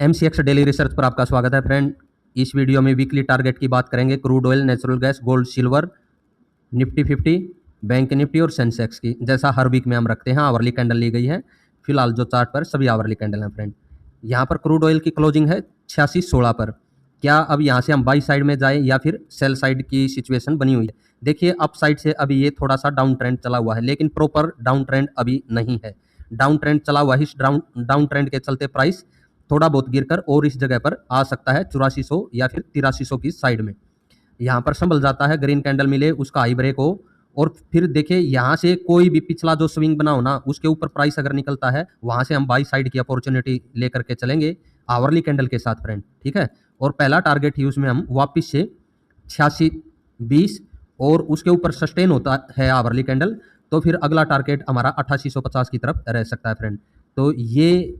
MCX daily research पर आपका स्वागत है फ्रेंड। इस वीडियो में वीकली टारगेट की बात करेंगे crude oil, natural gas, gold, silver, Nifty 50, bank Nifty और सेंसेक्स की। जैसा हर वीक में हम रखते हैं, आवरली कैंडल ली गई है। फिलहाल जो चार्ट पर सभी आवरली कैंडल हैं फ्रेंड। यहाँ पर क्रूड ऑयल की क्लोजिंग है 86.16 पर। क्या अब यहाँ से हम बाई साइड में जाए या फिर सेल साइड की सिचुएशन बनी हुई है? देखिए, अप साइड से अभी ये थोड़ा सा डाउन ट्रेंड चला हुआ है, लेकिन प्रॉपर डाउन ट्रेंड अभी नहीं है। डाउन ट्रेंड चला हुआ है, इस डाउन ट्रेंड के चलते प्राइस थोड़ा बहुत गिरकर और इस जगह पर आ सकता है 8400 या फिर 8300 की साइड में। यहाँ पर संभल जाता है, ग्रीन कैंडल मिले, उसका हाई ब्रेक हो और फिर देखिए यहाँ से कोई भी पिछला जो स्विंग बना हो ना, उसके ऊपर प्राइस अगर निकलता है, वहां से हम बाई साइड की अपॉर्चुनिटी लेकर के चलेंगे आवरली कैंडल के साथ फ्रेंड, ठीक है। और पहला टारगेट ही उसमें हम वापिस से 86.20 और उसके ऊपर सस्टेन होता है आवरली कैंडल, तो फिर अगला टारगेट हमारा 8850 की तरफ रह सकता है फ्रेंड। तो ये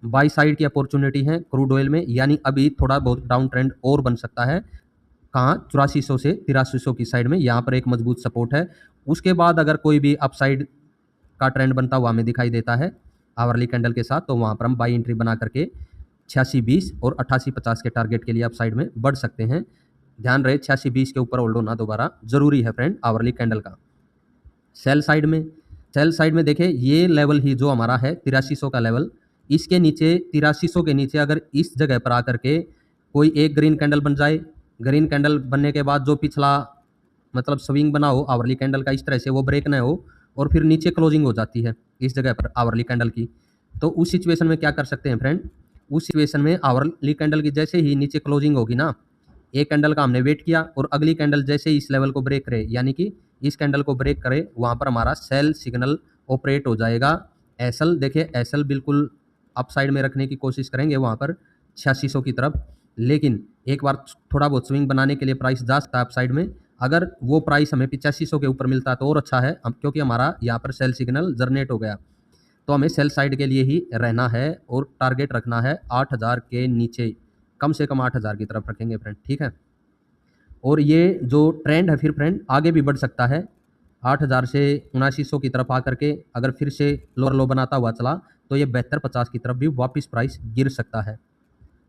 बाई साइड की अपॉर्चुनिटी है क्रूड ऑयल में, यानी अभी थोड़ा बहुत डाउन ट्रेंड और बन सकता है। कहाँ? 8400 से 8300 की साइड में, यहाँ पर एक मजबूत सपोर्ट है। उसके बाद अगर कोई भी अपसाइड का ट्रेंड बनता हुआ हमें दिखाई देता है आवरली कैंडल के साथ, तो वहाँ पर हम बाई एंट्री बना करके 86.20 और 8850 के टारगेट के लिए अपसाइड में बढ़ सकते हैं। ध्यान रहे 86.20 के ऊपर होल्ड होना दोबारा जरूरी है फ्रेंड आवरली कैंडल का। सेल साइड में देखें, ये लेवल ही जो हमारा है 8300 का लेवल, इसके नीचे 8300 के नीचे अगर इस जगह पर आकर के कोई एक ग्रीन कैंडल बन जाए, ग्रीन कैंडल बनने के बाद जो पिछला मतलब स्विंग बना हो आवरली कैंडल का, इस तरह से वो ब्रेक ना हो और फिर नीचे क्लोजिंग हो जाती है इस जगह पर आवरली कैंडल की, तो उस सिचुएशन में क्या कर सकते हैं फ्रेंड? उस सिचुएशन में आवरली कैंडल की जैसे ही नीचे क्लोजिंग होगी ना, एक कैंडल का हमने वेट किया और अगली कैंडल जैसे ही इस लेवल को ब्रेक करे, यानी कि इस कैंडल को ब्रेक करे, वहाँ पर हमारा सेल सिग्नल ऑपरेट हो जाएगा। एसएल देखिए, एसएल बिल्कुल अपसाइड में रखने की कोशिश करेंगे वहाँ पर 8600 की तरफ, लेकिन एक बार थोड़ा बहुत स्विंग बनाने के लिए प्राइस जा सकता है अपसाइड में। अगर वो प्राइस हमें 8500 के ऊपर मिलता है तो और अच्छा है, क्योंकि हमारा यहाँ पर सेल सिग्नल जनरेट हो गया। तो हमें सेल साइड के लिए ही रहना है और टारगेट रखना है 8000 के नीचे, कम से कम 8000 की तरफ रखेंगे फ्रेंड, ठीक है। और ये जो ट्रेंड है फिर फ्रेंड आगे भी बढ़ सकता है 8000 से 7900 की तरफ आकर के अगर फिर से लोअर लो बनाता हुआ चला, तो ये 7250 की तरफ भी वापस प्राइस गिर सकता है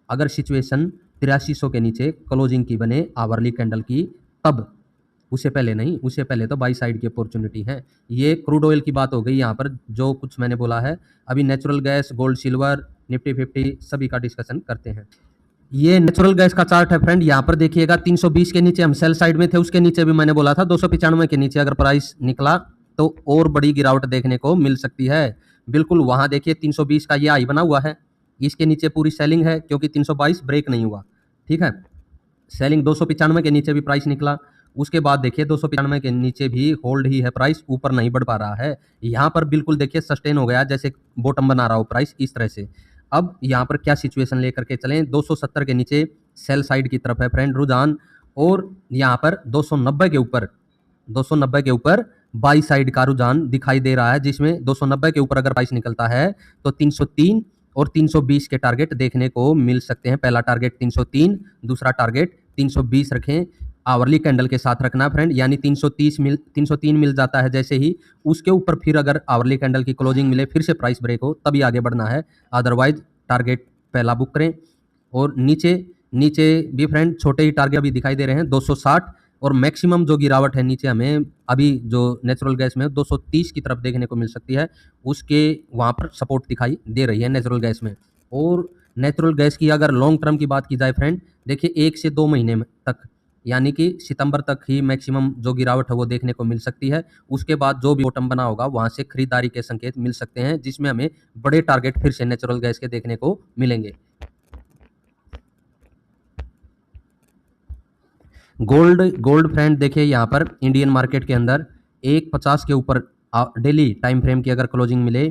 अगर सिचुएशन 8300 के नीचे क्लोजिंग की बने आवरली कैंडल की, तब। उससे पहले नहीं, उससे पहले तो बाई साइड की अपॉर्चुनिटी है। ये क्रूड ऑयल की बात हो गई। यहाँ पर जो कुछ मैंने बोला है, अभी natural gas, gold, silver, Nifty 50 सभी का डिस्कशन करते हैं। ये नेचुरल गैस का चार्ट है फ्रेंड। यहाँ पर देखिएगा 320 के नीचे हम सेल साइड में थे, उसके नीचे भी मैंने बोला था 295 के नीचे अगर प्राइस निकला तो और बड़ी गिरावट देखने को मिल सकती है। बिल्कुल वहां देखिए 320 का ये हाई बना हुआ है, इसके नीचे पूरी सेलिंग है क्योंकि 322 ब्रेक नहीं हुआ, ठीक है। सेलिंग 295 के नीचे भी प्राइस निकला, उसके बाद देखिए 295 के नीचे भी होल्ड ही है प्राइस, ऊपर नहीं बढ़ पा रहा है। यहाँ पर बिल्कुल देखिए सस्टेन हो गया, जैसे बॉटम बना रहा हो प्राइस इस तरह से। अब यहाँ पर क्या सिचुएशन लेकर के चलें? 270 के नीचे सेल साइड की तरफ है फ्रेंड रुझान, और यहाँ पर 290 के ऊपर बाई साइड का रुझान दिखाई दे रहा है, जिसमें 290 के ऊपर अगर प्राइस निकलता है तो 303 और 320 के टारगेट देखने को मिल सकते हैं। पहला टारगेट 303, दूसरा टारगेट 320 रखें, आवरली कैंडल के साथ रखना फ्रेंड, यानी 303 मिल जाता है जैसे ही, उसके ऊपर फिर अगर आवरली कैंडल की क्लोजिंग मिले, फिर से प्राइस ब्रेक हो, तभी आगे बढ़ना है। अदरवाइज टारगेट पहला बुक करें। और नीचे भी फ्रेंड छोटे ही टारगेट अभी दिखाई दे रहे हैं 260, और मैक्सिमम जो गिरावट है नीचे हमें अभी जो नेचुरल गैस में 230 की तरफ देखने को मिल सकती है, उसके वहाँ पर सपोर्ट दिखाई दे रही है नेचुरल गैस में। और नेचुरल गैस की अगर लॉन्ग टर्म की बात की जाए फ्रेंड, देखिए 1 से 2 महीने तक, यानी कि सितंबर तक ही मैक्सिमम जो गिरावट है वो देखने को मिल सकती है। उसके बाद जो भी बॉटम बना होगा वहाँ से खरीदारी के संकेत मिल सकते हैं, जिसमें हमें बड़े टारगेट फिर से नेचुरल गैस के देखने को मिलेंगे। गोल्ड फ्रेंड देखिए, यहाँ पर इंडियन मार्केट के अंदर 150 के ऊपर डेली टाइम फ्रेम की अगर क्लोजिंग मिले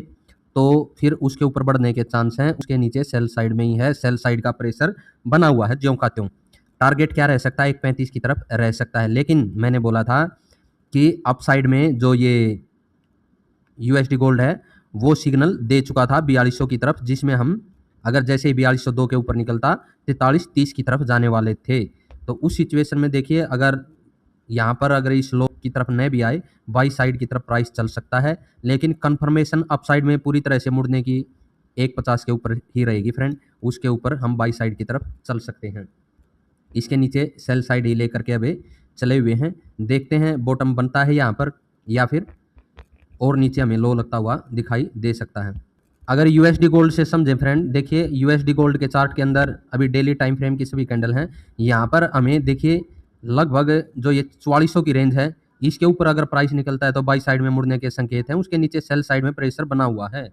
तो फिर उसके ऊपर बढ़ने के चांस हैं। उसके नीचे सेल साइड में ही है, सेल साइड का प्रेशर बना हुआ है ज्यों का त्यों। टारगेट क्या रह सकता है? 135 की तरफ रह सकता है, लेकिन मैंने बोला था कि अप साइड में जो ये यूएसडी गोल्ड है वो सिग्नल दे चुका था 4200 की तरफ, जिसमें हम अगर जैसे ही 4202 के ऊपर निकलता 4330 की तरफ जाने वाले थे। तो उस सिचुएशन में देखिए, अगर यहाँ पर अगर इस लो की तरफ न भी आए, बाई साइड की तरफ प्राइस चल सकता है, लेकिन कंफर्मेशन अप साइड में पूरी तरह से मुड़ने की 150 के ऊपर ही रहेगी फ्रेंड, उसके ऊपर हम बाई साइड की तरफ चल सकते हैं। इसके नीचे सेल साइड ही लेकर के अभी चले हुए हैं, देखते हैं बॉटम बनता है यहाँ पर या फिर और नीचे हमें लो लगता हुआ दिखाई दे सकता है। अगर यूएसडी गोल्ड से समझें फ्रेंड, देखिए यूएसडी गोल्ड के चार्ट के अंदर अभी डेली टाइम फ्रेम की सभी कैंडल हैं, यहाँ पर हमें देखिए लगभग जो ये 4400 की रेंज है, इसके ऊपर अगर प्राइस निकलता है तो बाई साइड में मुड़ने के संकेत हैं। उसके नीचे सेल साइड में प्रेशर बना हुआ है,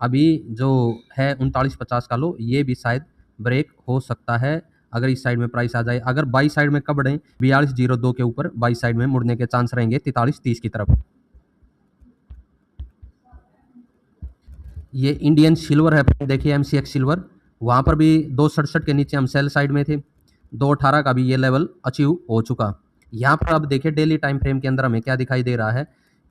अभी जो है 3950 का लो, ये भी शायद ब्रेक हो सकता है अगर इस साइड में प्राइस आ जाए। अगर बाई साइड में कब बढ़े 4202 के ऊपर बाई साइड में मुड़ने के चांस रहेंगे 4330 की तरफ। ये इंडियन सिल्वर है, देखिए एमसीएक्स सिल्वर, वहाँ पर भी 267 के नीचे हम सेल साइड में थे, 218 का भी ये लेवल अचीव हो चुका। यहाँ पर अब देखिए डेली टाइम फ्रेम के अंदर हमें क्या दिखाई दे रहा है,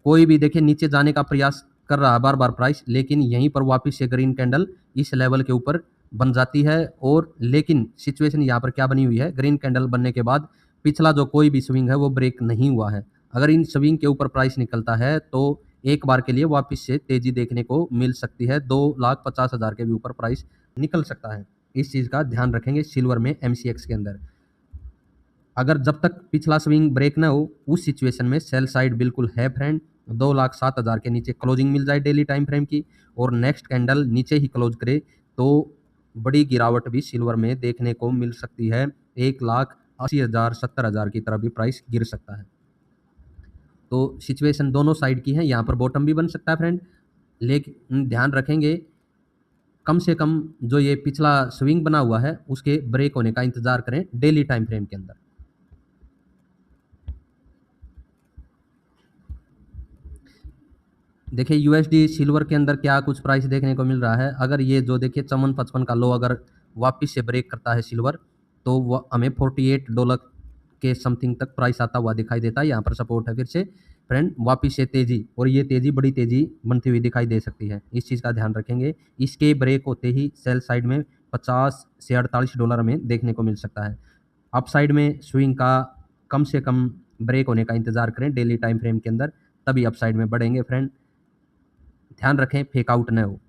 कोई भी देखिए नीचे जाने का प्रयास कर रहा है बार बार प्राइस, लेकिन यहीं पर वापस से ग्रीन कैंडल इस लेवल के ऊपर बन जाती है। और लेकिन सिचुएशन यहाँ पर क्या बनी हुई है, ग्रीन कैंडल बनने के बाद पिछला जो कोई भी स्विंग है वो ब्रेक नहीं हुआ है। अगर इन स्विंग के ऊपर प्राइस निकलता है तो एक बार के लिए वापस से तेजी देखने को मिल सकती है, 2,50,000 के भी ऊपर प्राइस निकल सकता है। इस चीज़ का ध्यान रखेंगे सिल्वर में एमसीएक्स के अंदर। अगर जब तक पिछला स्विंग ब्रेक ना हो उस सिचुएशन में सेल साइड बिल्कुल है फ्रेंड, 2,07,000 के नीचे क्लोजिंग मिल जाए डेली टाइम फ्रेम की और नेक्स्ट कैंडल नीचे ही क्लोज करे तो बड़ी गिरावट भी सिल्वर में देखने को मिल सकती है, 1,80,000 70,000 की तरफ भी प्राइस गिर सकता है। तो सिचुएशन दोनों साइड की है, यहाँ पर बॉटम भी बन सकता है फ्रेंड, लेकिन ध्यान रखेंगे कम से कम जो ये पिछला स्विंग बना हुआ है उसके ब्रेक होने का इंतजार करें डेली टाइम फ्रेम के अंदर। देखिए यूएसडी सिल्वर के अंदर क्या कुछ प्राइस देखने को मिल रहा है, अगर ये जो देखिए 5455 का लो अगर वापस से ब्रेक करता है सिल्वर तो वो हमें $48 के समथिंग तक प्राइस आता हुआ दिखाई देता है। यहाँ पर सपोर्ट है फिर से फ्रेंड, वापस से तेजी, और ये तेजी बड़ी तेजी बनती हुई दिखाई दे सकती है, इस चीज़ का ध्यान रखेंगे। इसके ब्रेक होते ही सेल साइड में 50 से $48 हमें देखने को मिल सकता है। अप साइड में स्विंग का कम से कम ब्रेक होने का इंतजार करें डेली टाइम फ्रेम के अंदर, तभी अप साइड में बढ़ेंगे फ्रेंड। ध्यान रखें फेक आउट न हो,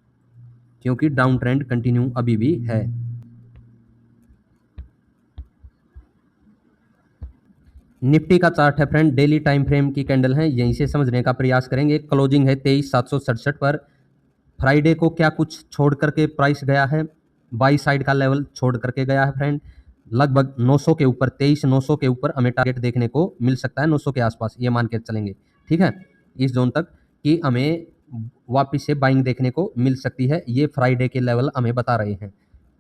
क्योंकि डाउन ट्रेंड कंटिन्यू अभी भी है। निफ्टी का चार्ट है फ्रेंड, डेली टाइम फ्रेम की कैंडल है, यहीं से समझने का प्रयास करेंगे। क्लोजिंग है 23,767 पर। फ्राइडे को क्या कुछ छोड़ करके प्राइस गया है, बाई साइड का लेवल छोड़ करके गया है फ्रेंड, लगभग 900 के ऊपर, 23,900 के ऊपर हमें टारगेट देखने को मिल सकता है, 900 के आसपास ये मान के चलेंगे, ठीक है, इस जोन तक कि हमें वापस से बाइंग देखने को मिल सकती है, ये फ्राइडे के लेवल हमें बता रहे हैं।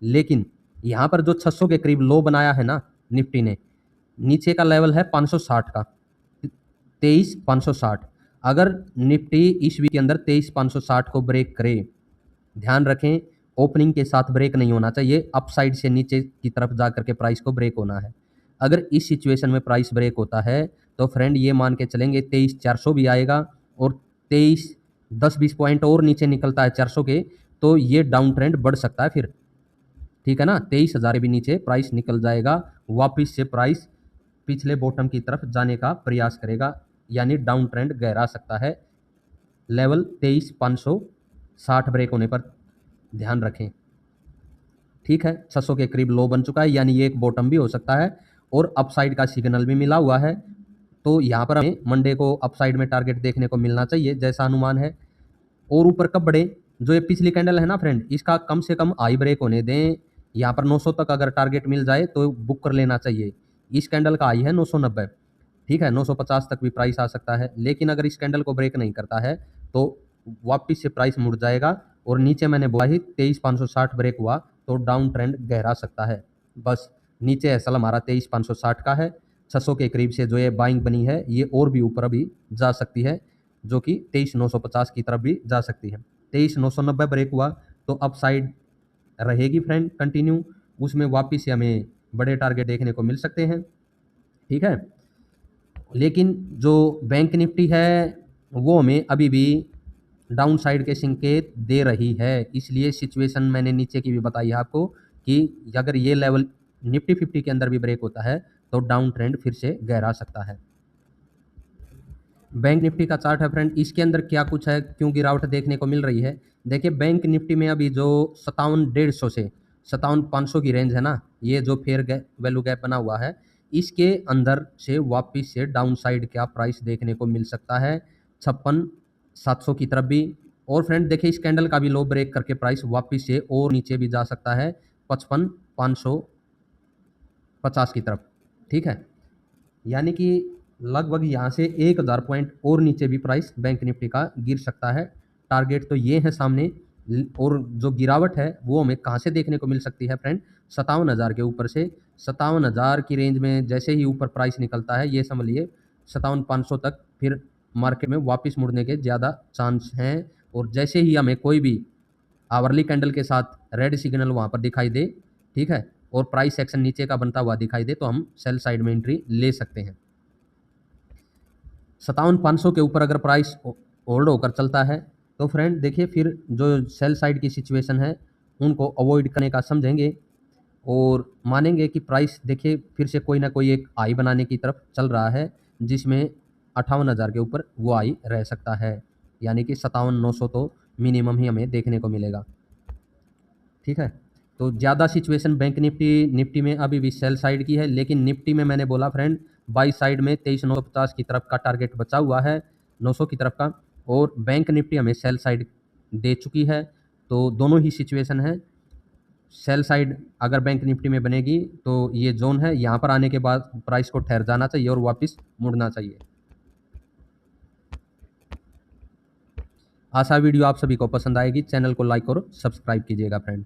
लेकिन यहाँ पर जो 600 के करीब लो बनाया है ना निफ्टी ने, नीचे का लेवल है 560 का, 23,560। अगर निफ्टी इस वीक के अंदर 23,560 को ब्रेक करे, ध्यान रखें ओपनिंग के साथ ब्रेक नहीं होना चाहिए, अपसाइड से नीचे की तरफ जा करके प्राइस को ब्रेक होना है। अगर इस सिचुएशन में प्राइस ब्रेक होता है तो फ्रेंड ये मान के चलेंगे 23,400 भी आएगा, और 10-20 पॉइंट और नीचे निकलता है 400 के तो ये डाउन ट्रेंड बढ़ सकता है फिर, ठीक है ना, 23,000 भी नीचे प्राइस निकल जाएगा, वापिस से प्राइस पिछले बॉटम की तरफ जाने का प्रयास करेगा, यानी डाउन ट्रेंड गहरा सकता है। लेवल 23,560 ब्रेक होने पर ध्यान रखें, ठीक है। 600 के करीब लो बन चुका है, यानी ये एक बॉटम भी हो सकता है और अपसाइड का सिग्नल भी मिला हुआ है, तो यहाँ पर हमें मंडे को अपसाइड में टारगेट देखने को मिलना चाहिए जैसा अनुमान है। और ऊपर कब बढ़े, जो ये पिछली कैंडल है ना फ्रेंड, इसका कम से कम हाई ब्रेक होने दें, यहाँ पर 900 तक अगर टारगेट मिल जाए तो बुक कर लेना चाहिए। इस कैंडल का हाई है 990, ठीक है, 950 तक भी प्राइस आ सकता है, लेकिन अगर इस कैंडल को ब्रेक नहीं करता है तो वापस से प्राइस मुड़ जाएगा, और नीचे मैंने बोला ही 23,560 ब्रेक हुआ तो डाउन ट्रेंड गहरा सकता है। बस नीचे असल हमारा 23,560 का है, 600 के करीब से जो ये बाइंग बनी है ये और भी ऊपर अभी जा सकती है, जो कि 23,950 की तरफ भी जा सकती है। 23,990 ब्रेक हुआ तो अप साइड रहेगी फ्रेंड कंटिन्यू, उसमें वापस से हमें बड़े टारगेट देखने को मिल सकते हैं, ठीक है। लेकिन जो बैंक निफ्टी है वो हमें अभी भी डाउन साइड के संकेत दे रही है, इसलिए सिचुएशन मैंने नीचे की भी बताई है आपको कि अगर ये लेवल निफ्टी 50 के अंदर भी ब्रेक होता है तो डाउन ट्रेंड फिर से गहरा सकता है। बैंक निफ्टी का चार्ट है फ्रेंड, इसके अंदर क्या कुछ है, क्यों गिरावट देखने को मिल रही है। देखिए बैंक निफ्टी में अभी जो 57,150 से 57,500 की रेंज है ना, ये जो फेयर वैल्यू गैप बना हुआ है, इसके अंदर से वापस से डाउन साइड क्या प्राइस देखने को मिल सकता है 56,700 की तरफ भी। और फ्रेंड देखिए इस कैंडल का भी लो ब्रेक करके प्राइस वापस से और नीचे भी जा सकता है 55,550 की तरफ। ठीक है, यानी कि लगभग यहाँ से 1,000 पॉइंट और नीचे भी प्राइस बैंक निफ्टी का गिर सकता है। टारगेट तो ये है सामने, और जो गिरावट है वो हमें कहाँ से देखने को मिल सकती है फ्रेंड, 57,000 के ऊपर से। 57,000 की रेंज में जैसे ही ऊपर प्राइस निकलता है, ये समझ लिए 57,500 तक फिर मार्केट में वापस मुड़ने के ज़्यादा चांस हैं। और जैसे ही हमें कोई भी आवरली कैंडल के साथ रेड सिग्नल वहाँ पर दिखाई दे, ठीक है, और प्राइस एक्शन नीचे का बनता हुआ दिखाई दे, तो हम सेल साइड में एंट्री ले सकते हैं। 57,500 के ऊपर अगर प्राइस होल्ड होकर चलता है तो फ्रेंड देखिए फिर जो सेल साइड की सिचुएशन है उनको अवॉइड करने का समझेंगे, और मानेंगे कि प्राइस देखिए फिर से कोई ना कोई एक हाई बनाने की तरफ चल रहा है, जिसमें 58,000 के ऊपर वो हाई रह सकता है, यानी कि 57,900 तो मिनिमम ही हमें देखने को मिलेगा। ठीक है, तो ज़्यादा सिचुएशन बैंक निफ्टी में अभी भी सेल साइड की है, लेकिन निफ्टी में मैंने बोला फ्रेंड बाई साइड में 23,950 की तरफ का टारगेट बचा हुआ है, 900 की तरफ का, और बैंक निफ्टी हमें सेल साइड दे चुकी है। तो दोनों ही सिचुएशन है, सेल साइड अगर बैंक निफ्टी में बनेगी तो ये जोन है, यहाँ पर आने के बाद प्राइस को ठहर जाना चाहिए और वापस मुड़ना चाहिए। आशा वीडियो आप सभी को पसंद आएगी, चैनल को लाइक और सब्सक्राइब कीजिएगा फ्रेंड।